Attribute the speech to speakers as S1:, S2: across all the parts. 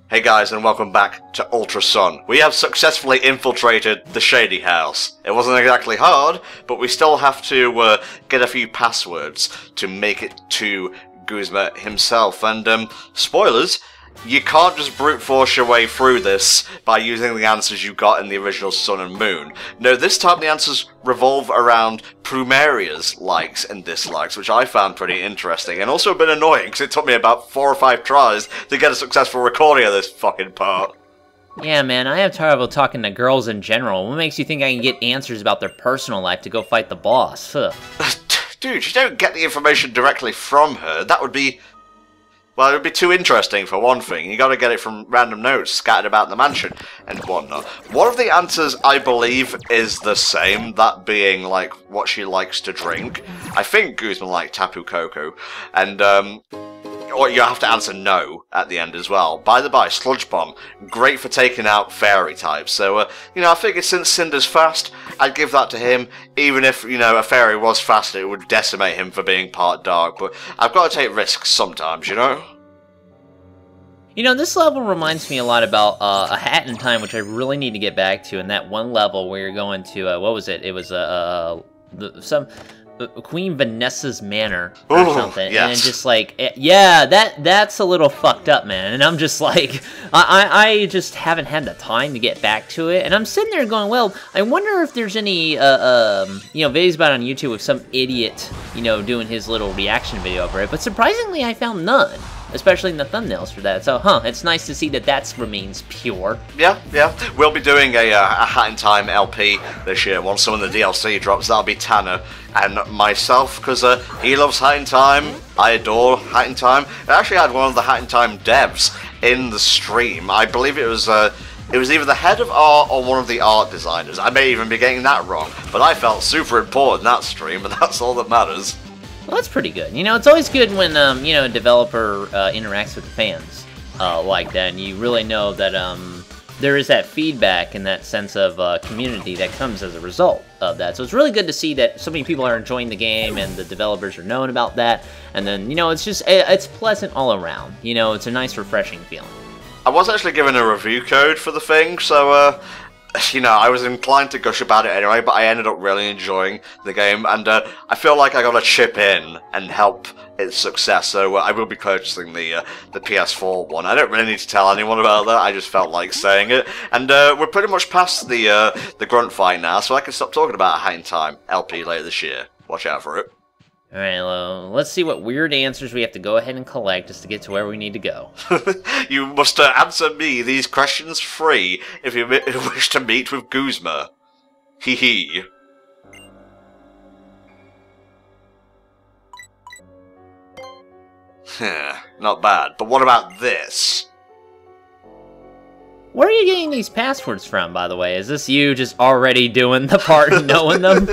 S1: Hey guys, and welcome back to Ultra Sun. We have successfully infiltrated the Shady House. It wasn't exactly hard, but we still have to get a few passwords to make it to Guzma himself. And spoilers, you can't just brute force your way through this by using the answers you got in the original Sun and Moon. No, this time the answers revolve around Plumeria's likes and dislikes, which I found pretty interesting, and also a bit annoying, because it took me about 4 or 5 tries to get a successful recording of this fucking part.
S2: Yeah, man, I have trouble talking to girls in general. What makes you think I can get answers about their personal life to go fight the boss? Ugh.
S1: Dude, you don't get the information directly from her. That would be... well, it would be too interesting, for one thing. You gotta get it from random notes scattered about the mansion and whatnot. One of the answers, I believe, is the same, that being, like, what she likes to drink. I think Guzman liked Tapu Koko, and, or you have to answer no at the end as well. By the by, Sludge Bomb, great for taking out fairy types. So, you know, I figured since Cinder's fast, I'd give that to him. Even if, you know, a fairy was faster, it would decimate him for being part dark. But I've got to take risks sometimes, you know?
S2: You know, this level reminds me a lot about A Hat in Time, which I really need to get back to. And that one level where you're going to, what was it? It was Queen Vanessa's Manor or something,
S1: yes.
S2: And just like, yeah, that's a little fucked up, man. And I'm just like, I just haven't had the time to get back to it, and I'm sitting there going, well, I wonder if there's any, you know, videos about it on YouTube with some idiot, you know, doing his little reaction video over it, but surprisingly, I found none. Especially in the thumbnails for that. So, it's nice to see that that remains pure. Yeah.
S1: We'll be doing a Hat in Time LP this year. Once some of the DLC drops, that'll be Tanner and myself, because he loves Hat in Time. I adore Hat in Time. I actually had one of the Hat in Time devs in the stream. I believe it was either the head of art or one of the art designers. I may even be getting that wrong, but I felt super important in that stream, and that's all that matters.
S2: Well, that's pretty good. You know, it's always good when, you know, a developer interacts with the fans like that, and you really know that there is that feedback and that sense of community that comes as a result of that. So it's really good to see that so many people are enjoying the game and the developers are knowing about that, and then, you know, it's just, it's pleasant all around. You know, it's a nice, refreshing feeling.
S1: I was actually given a review code for the thing, so, you know, I was inclined to gush about it anyway, but I ended up really enjoying the game, and I feel like I gotta chip in and help its success, so I will be purchasing the PS4 one. I don't really need to tell anyone about that, I just felt like saying it, and we're pretty much past the grunt fight now, so I can stop talking about a Hat in Time LP later this year. Watch out for it.
S2: Alright, well, let's see what weird answers we have to go ahead and collect just to get to where we need to go.
S1: You must answer me these questions free if you wish to meet with Guzma. Hee hee. Not bad, but what about this?
S2: Where are you getting these passwords from, by the way? Is this you just already doing the part and knowing them?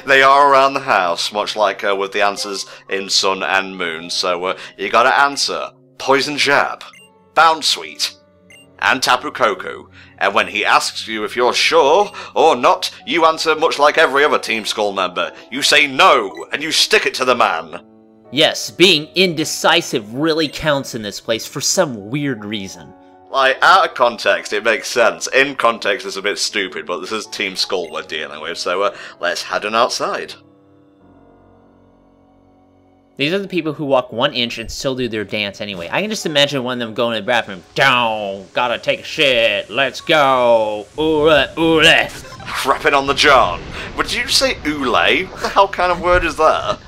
S1: They are around the house, much like with the answers in Sun and Moon, so you gotta answer Poison Jab, Bound Sweet, and Tapu Koko. And when he asks you if you're sure or not, you answer much like every other Team Skull member. You say no, and you stick it to the man.
S2: Yes, being indecisive really counts in this place for some weird reason.
S1: Like, out of context, it makes sense. In context, it's a bit stupid, but this is Team Skull we're dealing with, so let's head on outside.
S2: These are the people who walk 1 inch and still do their dance anyway. I can just imagine one of them going to the bathroom. Down, gotta take a shit, let's go, oole, oole.
S1: Rapping on the John. But did you say oole? What the hell kind of word is that?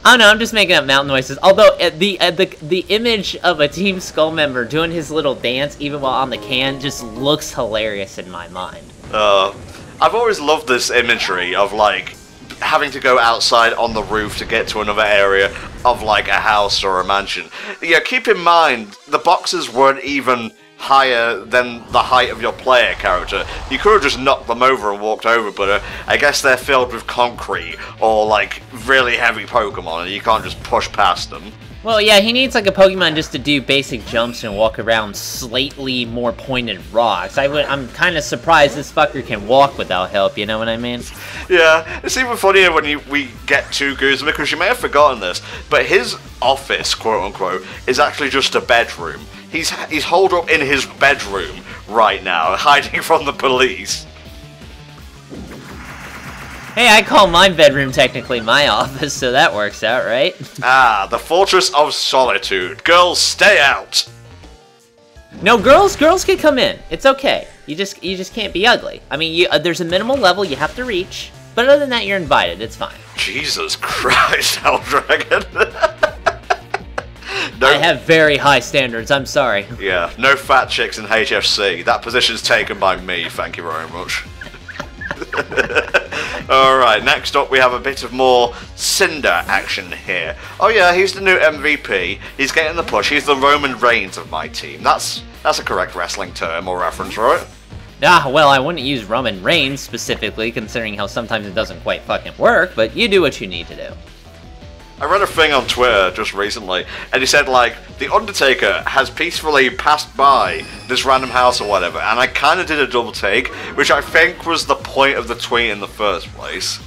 S2: I don't know, I'm just making up mouth noises. Although, the image of a Team Skull member doing his little dance, even while on the can, just looks hilarious in my mind.
S1: I've always loved this imagery of, like, having to go outside on the roof to get to another area of, like, a house or a mansion. Yeah, keep in mind, the boxes weren't even higher than the height of your player character. You could have just knocked them over and walked over, but I guess they're filled with concrete or like really heavy Pokemon and you can't just push past them.
S2: Well, yeah, he needs like a Pokemon just to do basic jumps and walk around slightly more pointed rocks. I'm kind of surprised this fucker can walk without help, you know what I mean?
S1: Yeah, it's even funnier when we get to Guzma, because you may have forgotten this, but his office, quote-unquote, is actually just a bedroom. He's holed up in his bedroom right now, hiding from the police.
S2: Hey, I call my bedroom technically my office, so that works out, right?
S1: Ah, the Fortress of Solitude. Girls, stay out.
S2: No, girls can come in. It's okay. You just can't be ugly. I mean, there's a minimal level you have to reach, but other than that, you're invited. It's fine.
S1: Jesus Christ, Helldragon. No,
S2: I have very high standards. I'm sorry.
S1: Yeah, no fat chicks in HFC. That position's taken by me. Thank you very much. Alright, next up we have a bit of more Cinder action here. Oh yeah, he's the new MVP. He's getting the push. He's the Roman Reigns of my team. That's a correct wrestling term or reference, right?
S2: Ah, well, I wouldn't use Roman Reigns specifically, considering how sometimes it doesn't quite fucking work, but you do what you need to do.
S1: I read a thing on Twitter just recently, and he said, like, The Undertaker has peacefully passed by this random house or whatever, and I kind of did a double take, which I think was the point of the tweet in the first place.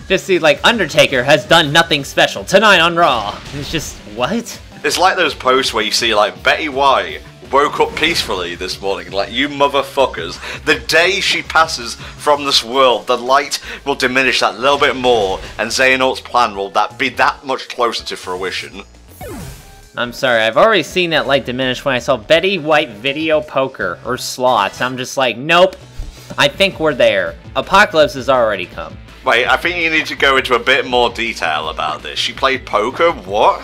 S2: Just see, like, Undertaker has done nothing special tonight on Raw. It's just, what?
S1: It's like those posts where you see, like, Betty White woke up peacefully this morning, like, you motherfuckers. The day she passes from this world, the light will diminish that little bit more, and Xehanort's plan will be that much closer to fruition.
S2: I'm sorry, I've already seen that light diminish when I saw Betty White video poker, or slots. I'm just like, nope, I think we're there. Apocalypse has already come.
S1: Wait, I think you need to go into a bit more detail about this. She played poker? What?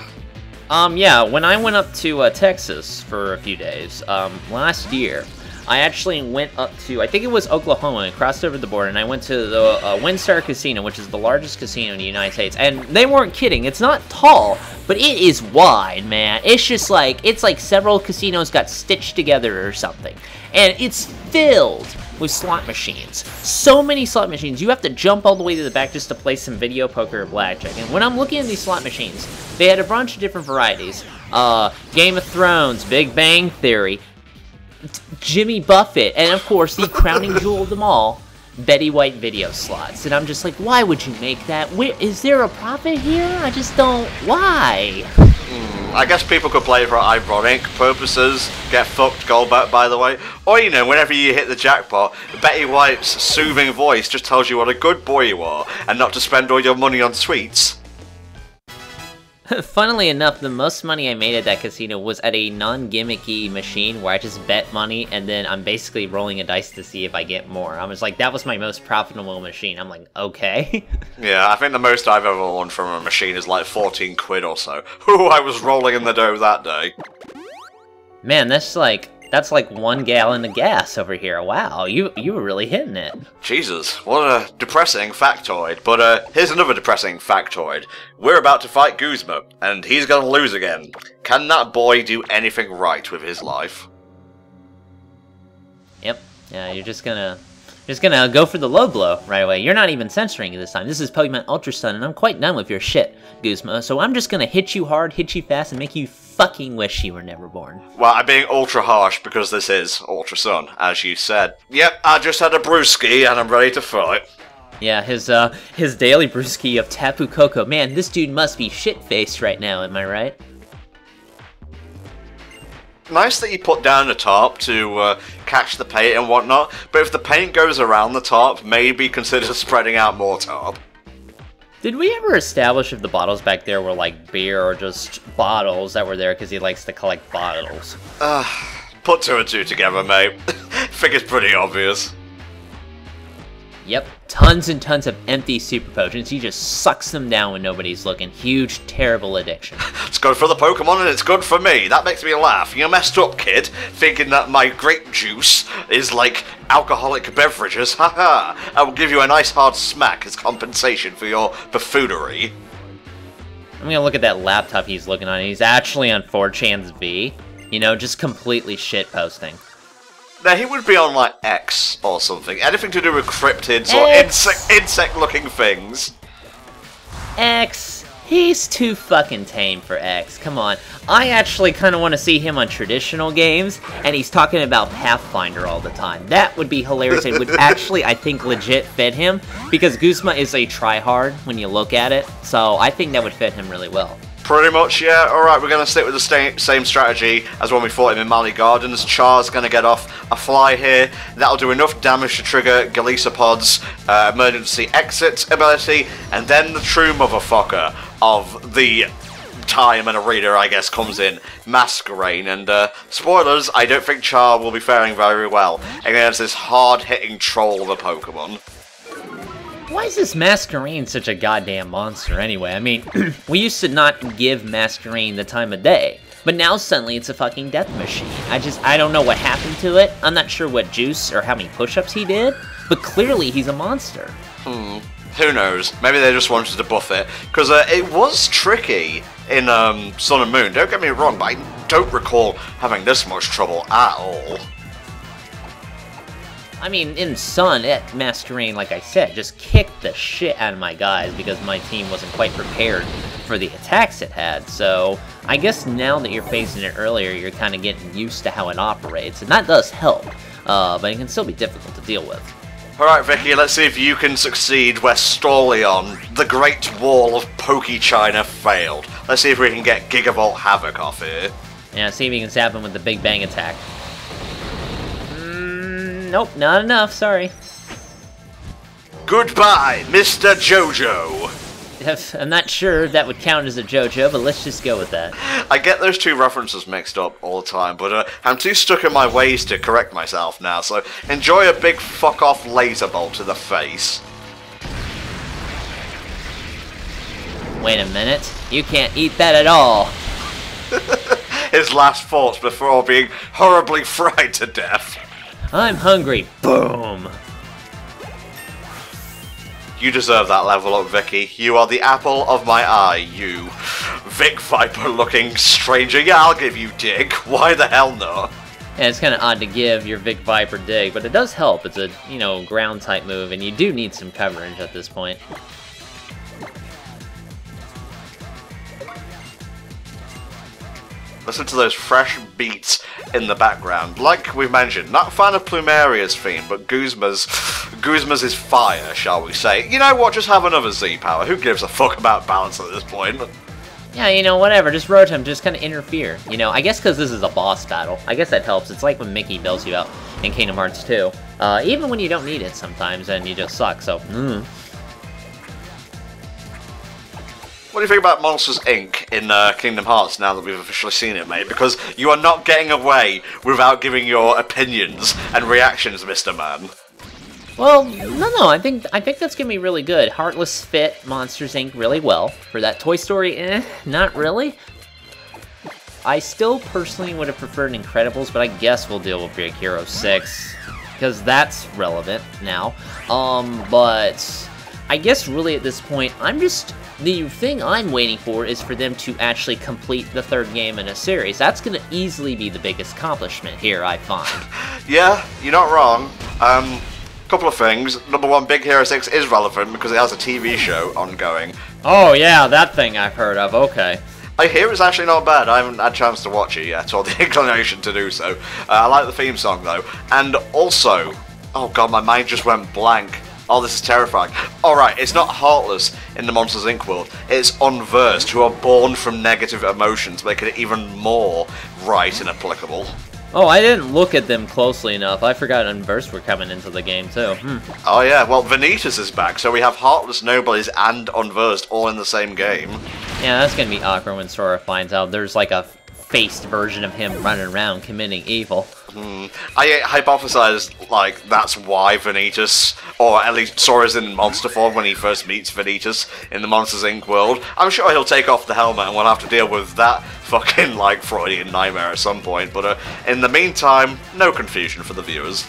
S2: Yeah, when I went up to Texas for a few days, last year, I actually went up to, I think it was Oklahoma, and crossed over the border, and I went to the WinStar Casino, which is the largest casino in the United States, and they weren't kidding. It's not tall, but it is wide, man. It's just like, it's like several casinos got stitched together or something, and it's filled with slot machines. So many slot machines, you have to jump all the way to the back just to play some video poker or blackjack. And when I'm looking at these slot machines, they had a bunch of different varieties. Game of Thrones, Big Bang Theory, Jimmy Buffett, and of course the crowning jewel of them all, Betty White video slots. And I'm just like, why would you make that? Is there a profit here? I just don't, why?
S1: I guess people could play for ironic purposes, get fucked Goldberg, by the way. Or, you know, whenever you hit the jackpot, Betty White's soothing voice just tells you what a good boy you are, and not to spend all your money on sweets.
S2: Funnily enough, the most money I made at that casino was at a non-gimmicky machine where I just bet money and then I'm basically rolling a dice to see if I get more. I was like, that was my most profitable machine. I'm like, okay. Yeah,
S1: I think the most I've ever won from a machine is like 14 quid or so. Ooh, I was rolling in the dough that day.
S2: Man, that's like 1 gallon of gas over here. Wow, you were really hitting it.
S1: Jesus, what a depressing factoid. But here's another depressing factoid. We're about to fight Guzma, and he's gonna lose again. Can that boy do anything right with his life?
S2: Yep. Yeah, you're just gonna go for the low blow right away. You're not even censoring it this time. This is Pokemon Ultra Sun, and I'm quite done with your shit, Guzma. So I'm just gonna hit you hard, hit you fast, and make you fucking wish you were never born.
S1: Well, I'm being ultra harsh because this is Ultra Sun, as you said. Yep, I just had a brewski and I'm ready to fight.
S2: Yeah, his daily brewski of Tapu Koko. Man, this dude must be shit-faced right now, am I right?
S1: Nice that you put down the tarp to catch the paint and whatnot, but if the paint goes around the tarp, maybe consider spreading out more tarp.
S2: Did we ever establish if the bottles back there were like beer or just bottles that were there because he likes to collect bottles?
S1: Put 2 and 2 together, mate. Think it's pretty obvious.
S2: Yep, tons and tons of empty super potions. He just sucks them down when nobody's looking. Huge, terrible addiction.
S1: It's good for the Pokemon and it's good for me. That makes me laugh. You're messed up, kid, thinking that my grape juice is like alcoholic beverages. Haha. I will give you a nice hard smack as compensation for your buffoonery.
S2: I'm gonna look at that laptop he's looking on. He's actually on 4chan's V. You know, just completely shit posting.
S1: Now, he would be on, like, X or something. Anything to do with cryptids or insect-looking things.
S2: X. He's too fucking tame for X. Come on. I actually kind of want to see him on traditional games, and he's talking about Pathfinder all the time. That would be hilarious. It would actually, I think, legit fit him, because Guzma is a tryhard when you look at it, so I think that would fit him really well.
S1: Pretty much, yeah. Alright, we're going to stick with the same strategy as when we fought him in Mali Gardens. Char's going to get off a fly here. That'll do enough damage to trigger Galisapod's emergency exit ability, and then the true motherfucker of the time and arena, I guess, comes in, Masquerain, and spoilers, I don't think Char will be faring very well against this hard-hitting troll of a Pokemon.
S2: Why is this Masquerain such a goddamn monster anyway? I mean, we used to not give Masquerain the time of day, but now suddenly it's a fucking death machine. I don't know what happened to it. I'm not sure what juice or how many push-ups he did, but clearly he's a monster.
S1: Who knows? Maybe they just wanted to buff it, because it was tricky in Sun and Moon, don't get me wrong, but I don't recall having this much trouble at all.
S2: I mean, in Sun, Masquerain, like I said, just kicked the shit out of my guys because my team wasn't quite prepared for the attacks it had, so I guess now that you're facing it earlier, you're kind of getting used to how it operates, and that does help, but it can still be difficult to deal with.
S1: Alright, Vicky, let's see if you can succeed where Storleon, the Great Wall of Poke-China, failed. Let's see if we can get Gigavolt Havoc off here.
S2: Yeah, see if you can zap him with the Big Bang attack. Nope, not enough, sorry.
S1: Goodbye, Mr. Jojo!
S2: I'm not sure if that would count as a JoJo, but let's just go with that.
S1: I get those two references mixed up all the time, but I'm too stuck in my ways to correct myself now, so enjoy a big fuck-off laser bolt to the face.
S2: Wait a minute, you can't eat that at all.
S1: His last thoughts before being horribly fried to death.
S2: I'm hungry. Boom.
S1: You deserve that level up, Vicky. You are the apple of my eye, you Vic Viper-looking stranger. Yeah, I'll give you dig. Why the hell not?
S2: Yeah, it's kind of odd to give your Vic Viper dig, but it does help. It's a, ground-type move, and you do need some coverage at this point.
S1: Listen to those fresh beats in the background. Like we've mentioned, not a fan of Plumeria's theme, but Guzma's is fire, shall we say. You know what, just have another Z-Power. Who gives a fuck about balance at this point?
S2: Yeah, whatever, just Rotom, just kind of interfere. I guess because this is a boss battle. I guess that helps. It's like when Mickey bails you out in Kingdom Hearts 2. Even when you don't need it sometimes, and you just suck, so,
S1: What do you think about Monsters, Inc. in Kingdom Hearts now that we've officially seen it, mate? Because you are not getting away without giving your opinions and reactions, Mr. Man.
S2: Well, no, I think that's gonna be really good. Heartless fit Monsters, Inc. really well. For that Toy Story, not really. I still personally would have preferred Incredibles, but I guess we'll deal with Big Hero 6. Because that's relevant now. But I guess really at this point, the thing I'm waiting for is for them to actually complete the third game in a series. That's going to easily be the biggest accomplishment here, I find.
S1: Yeah, you're not wrong. Couple of things. Number one, Big Hero 6 is relevant because it has a TV show ongoing.
S2: Oh yeah, that thing I've heard of, okay.
S1: I hear it's actually not bad. I haven't had a chance to watch it yet, or the inclination to do so. I like the theme song though. And also, oh god, my mind just went blank. Oh, this is terrifying. Alright, it's not Heartless in the Monsters, Inc. world. It's Unversed, who are born from negative emotions, making it even more right and applicable.
S2: Oh, I didn't look at them closely enough. I forgot Unversed were coming into the game, too.
S1: Oh yeah, well, Vanitas is back, so we have Heartless Noblies and Unversed all in the same game.
S2: Yeah, that's gonna be awkward when Sora finds out there's like a faced version of him running around committing evil.
S1: I hypothesized, like, that's why Vanitas, or at least Sora's in monster form when he first meets Vanitas in the Monsters, Inc. world. I'm sure he'll take off the helmet and we'll have to deal with that fucking, like, Freudian nightmare at some point, but in the meantime, no confusion for the viewers.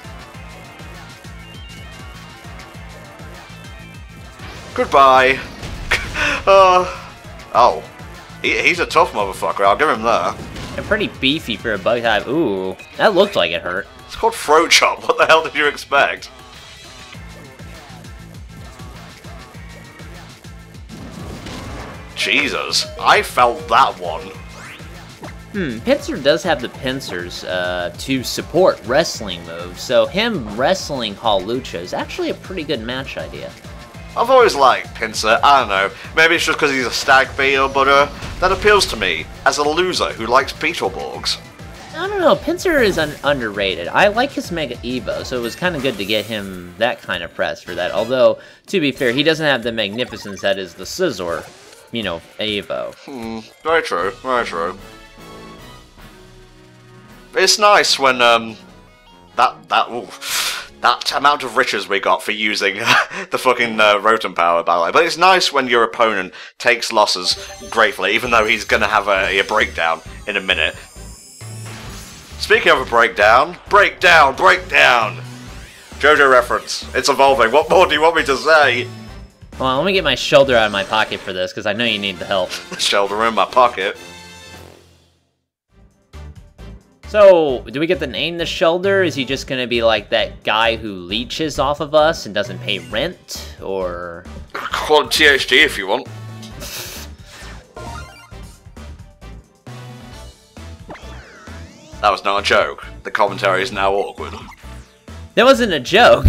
S1: Goodbye. Oh. He's a tough motherfucker, I'll give him that.
S2: They're pretty beefy for a bug type. Ooh, that looked like it hurt.
S1: It's called Throat Chop, what the hell did you expect? Jesus, I felt that one.
S2: Pinsir does have the pincers to support wrestling moves, so him wrestling Hall Lucha is actually a pretty good match idea.
S1: I've always liked Pinsir, I don't know, maybe it's just because he's a stag beetle, but that appeals to me as a loser who likes Beetleborgs.
S2: I don't know, Pinsir is underrated. I like his Mega Evo, so it was kind of good to get him that kind of press for that. Although, to be fair, he doesn't have the magnificence that is the Scizor, you know, Evo.
S1: Very true, very true. It's nice when, that amount of riches we got for using the fucking Rotom Power, by the way. But it's nice when your opponent takes losses gratefully, even though he's going to have a breakdown in a minute. Speaking of a breakdown, breakdown! JoJo reference. It's evolving. What more do you want me to say?
S2: Well, let me get my shoulder out of my pocket for this, because I know you need the help.
S1: Shoulder in my pocket.
S2: So, do we get to name the shoulder? Is he just gonna be like that guy who leeches off of us and doesn't pay rent? Or...
S1: Call him THD if you want. That was not a joke. The commentary is now awkward.
S2: That wasn't a joke.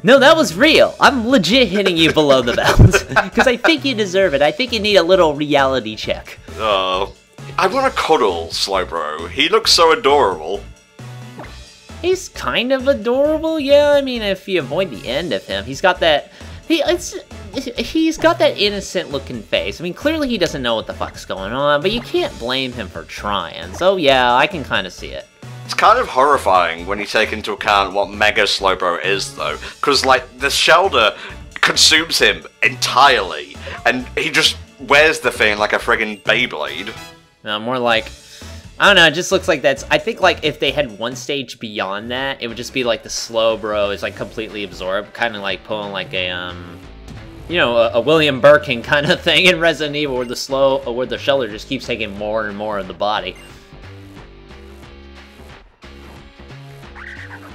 S2: No, that was real. I'm legit hitting you below the belt. Because I think you deserve it. I think you need a little reality check.
S1: Oh. I want to cuddle Slowbro. He looks so adorable.
S2: He's kind of adorable, yeah. I mean, if you avoid the end of him, he's got that... He's got that innocent-looking face. I mean, clearly he doesn't know what the fuck's going on, but you can't blame him for trying. So, yeah, I can kind of see it.
S1: It's kind of horrifying when you take into account what Mega Slowbro is, though. Because, like, the Shelder consumes him entirely, and he just wears the thing like a friggin' Beyblade.
S2: No, more like... I don't know, it just looks like that's... I think, like, if they had one stage beyond that, it would just be like the Slowbro is, like, completely absorbed. Kind of like pulling, like, a, you know, a William Birkin kind of thing in Resident Evil, where the Shelder just keeps taking more and more of the body.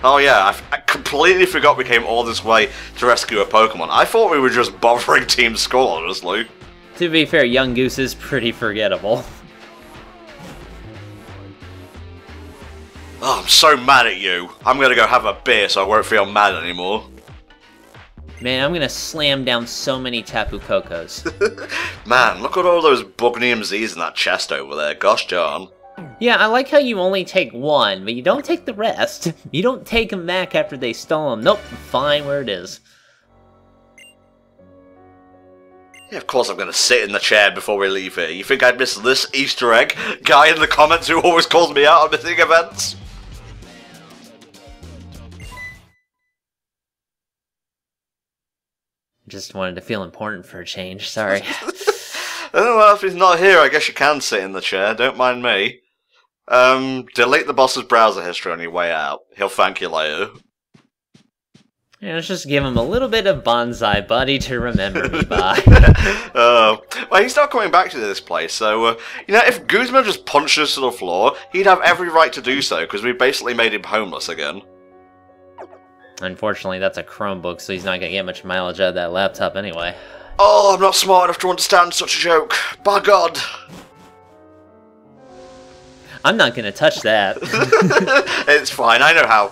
S1: Oh yeah, I completely forgot we came all this way to rescue a Pokemon. I thought we were just bothering Team Skull, honestly.
S2: To be fair, Young Goose is pretty forgettable.
S1: Oh, I'm so mad at you. I'm gonna go have a beer so I won't feel mad anymore.
S2: Man, I'm gonna slam down so many Tapu Kokos.
S1: Man, look at all those Bugnium Z's in that chest over there. Gosh darn.
S2: Yeah, I like how you only take one, but you don't take the rest. You don't take them back after they stole them. Nope, fine where it is.
S1: Yeah, of course I'm gonna sit in the chair before we leave here. You think I'd miss this Easter egg? Guy in the comments who always calls me out on missing events?
S2: Just wanted to feel important for a change, sorry.
S1: Oh, well, if he's not here, I guess you can sit in the chair. Don't mind me. Delete the boss's browser history on your way out. He'll thank you later.
S2: Yeah, let's just give him a little bit of Bonsai Buddy to remember me by.
S1: Well, he's not coming back to this place, so, you know, if Guzma just punched us to the floor, he'd have every right to do so, because we basically made him homeless again.
S2: Unfortunately, that's a Chromebook, so he's not going to get much mileage out of that laptop anyway.
S1: Oh, I'm not smart enough to understand such a joke. By God.
S2: I'm not going to touch that.
S1: It's fine, I know how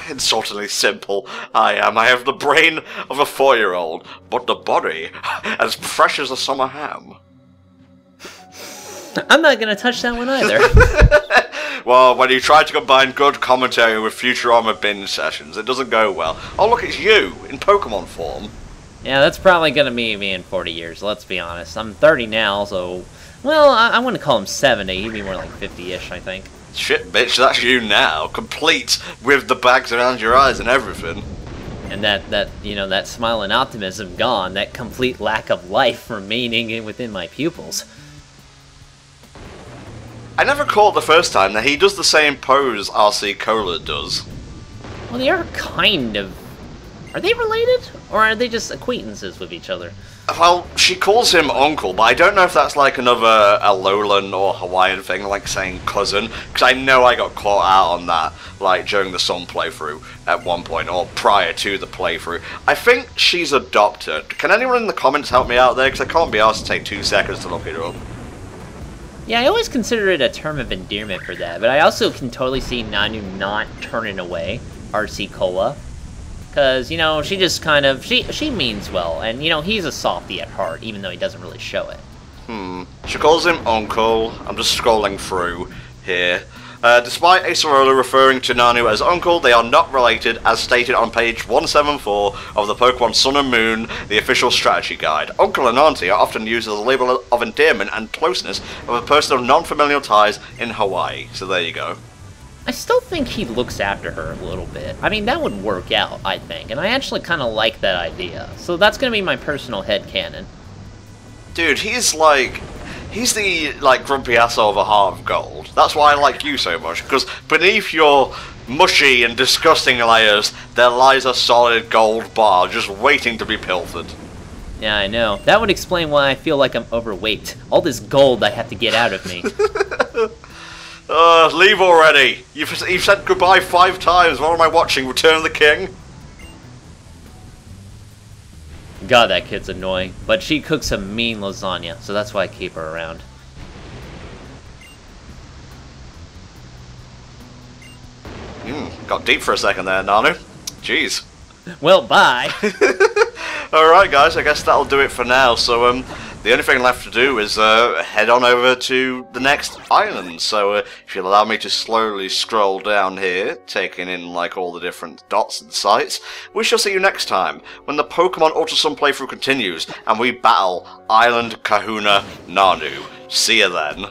S1: insultingly simple I am. I have the brain of a 4-year-old, but the body as fresh as a summer ham.
S2: I'm not going to touch that one either.
S1: Well, when you try to combine good commentary with Futurama binge sessions, it doesn't go well. Oh look, it's you, in Pokemon form.
S2: Yeah, that's probably going to be me in 40 years, let's be honest. I'm 30 now, so... Well, I wouldn't call him 70, he'd be more like 50-ish, I think.
S1: Shit, bitch, that's you now, complete with the bags around your eyes and everything.
S2: And that you know, that smile and optimism gone, that complete lack of life remaining within my pupils.
S1: I never caught the first time that he does the same pose RC Cola does. Well,
S2: they are kind of... Are they related? Or are they just acquaintances with each other?
S1: Well, she calls him uncle, but I don't know if that's like another Alolan or Hawaiian thing, like saying cousin, because I know I got caught out on that, like, during the Sun playthrough at one point, or prior to the playthrough. I think she's adopted. Can anyone in the comments help me out there, because I can't be asked to take 2 seconds to look it up.
S2: Yeah, I always consider it a term of endearment for that, but I also can totally see Nanu not turning away RC Cola. Because, you know, she just kind of, she means well, and, you know, he's a softie at heart, even though he doesn't really show it.
S1: She calls him Uncle. I'm just scrolling through here. Despite Acerola referring to Nanu as Uncle, they are not related, as stated on page 174 of the Pokemon Sun and Moon, the official strategy guide. Uncle and Auntie are often used as a label of endearment and closeness of a person of non-familial ties in Hawaii. So there you go.
S2: I still think he looks after her a little bit. I mean, that would work out, I think, and I actually kind of like that idea. So that's going to be my personal headcanon.
S1: Dude, he's the, grumpy asshole of a heart of gold. That's why I like you so much, because beneath your mushy and disgusting layers, there lies a solid gold bar just waiting to be pilfered.
S2: Yeah, I know. That would explain why I feel like I'm overweight. All this gold I have to get out of me.
S1: Leave already. You've said goodbye 5 times. What am I watching? Return of the King?
S2: God, that kid's annoying. But she cooks a mean lasagna, so that's why I keep her around.
S1: Got deep for a second there, Nanu. Jeez.
S2: Well, bye.
S1: Alright guys, I guess that'll do it for now. So the only thing left to do is head on over to the next island. So if you'll allow me to slowly scroll down here, taking in all the different dots and sites, we shall see you next time when the Pokemon Ultra Sun playthrough continues and we battle Island Kahuna Nanu. See you then.